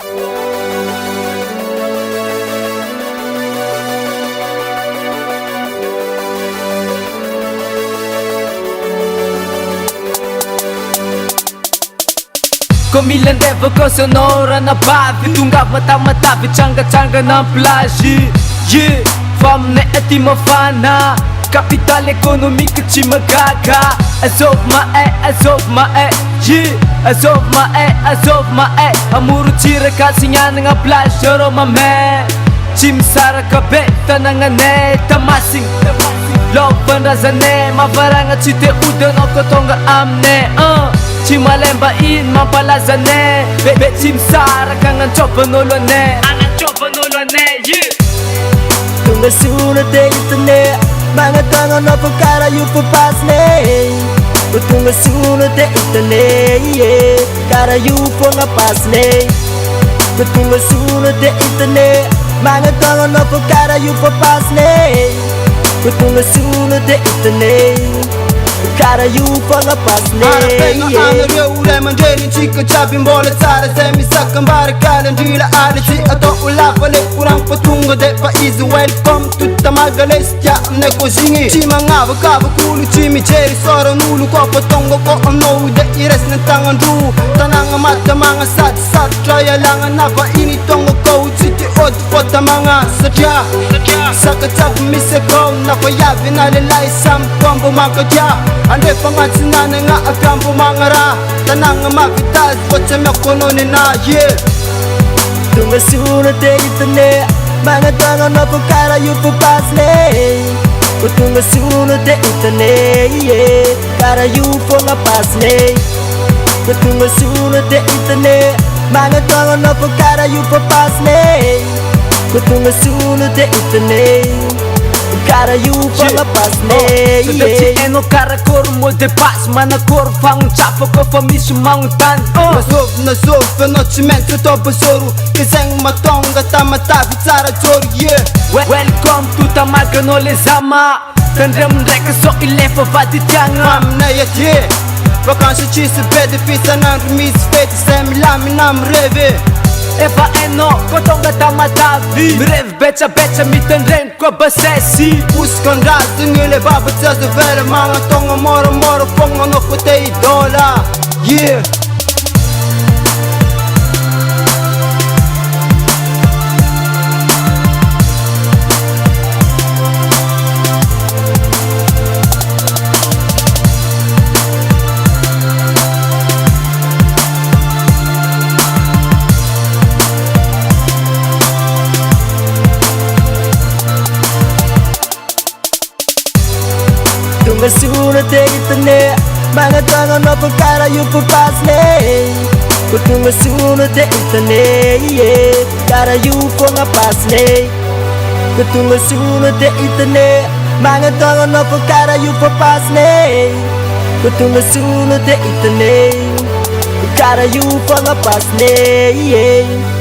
Kau milandevo kau sonora na bavi Tunggap mata-mata canga-canga na plage Yeah, fam ne eti mafana Capital economique ci magaga Azov ma Yeah, azov ma Amuru tira kasinya nga plage Joro ma me Cim sara kabe tananga ne Tamasing Lopan razane Mavaranga cite udan o kotonga amne Cima lembain mampalazane Bebe cim sara kangan coba nolone Angan coba nolone, yeah Tunga suna de itane Mga tangan na pagkara yung papasne Tunga suna de itane yeah. Kara yung pangapasne Tunga suna de itane Mga tangan na pagkara yung papasne Tunga suna de itane Kara yung pangapasne Arapeng ang area uleman deni chika chabing bola tsara Semi sakang barakalan dila alisi Ato ulapale kurang patunga de pa is welcome to Tamagales ya ne ko singi Chima ngava kava kulu chimi cheri Sora nulu ko patonga ko ano de ires ng tangan du Tanang mata mga sat Traya lang ang napa ini tonga ko Chiti od pota mga sadya Sakatap miseko Napayabi na lilay sampang bumakadya Ande pangatsinan nga agam pumangara Tanang mapitas Kotsa mekononin na yeah Tunga suna de itane Mga tangan na pagkara yung papasne Tunga suna de itane yeah. Kara yung pangapasne Tunga suna de itane Mga tangan na pagkara yung papasne Tunga suna de itane Kara yung pangapasne Sudati eno kara kor mo de pas Mana kor pang chapa ko fa misu mangutan Nasov fenocimento to basoru Kiseng matonga tamatabi tsara chor yeah Welcome to Tamaganole Zama Tandrem reka so ilefa vaditianga Mam na yet yeah Vakansi chisi bede pisa nan remis fete Semi lami nam reve Eva eno kotonga tamatavi Mrev becha mitandren kwa basesi Uskan razi ngile baba tsazo vere Mga tonga moro ponga no kote idola Yeah Tunga suna de itane Mga tangan na pagkara yung papasne Tunga suna de itane yeah. Kara yung pangapasne Tunga suna de itane Mga tangan na pagkara yung papasne Tunga suna de itane Kara yung pangapasne yeah.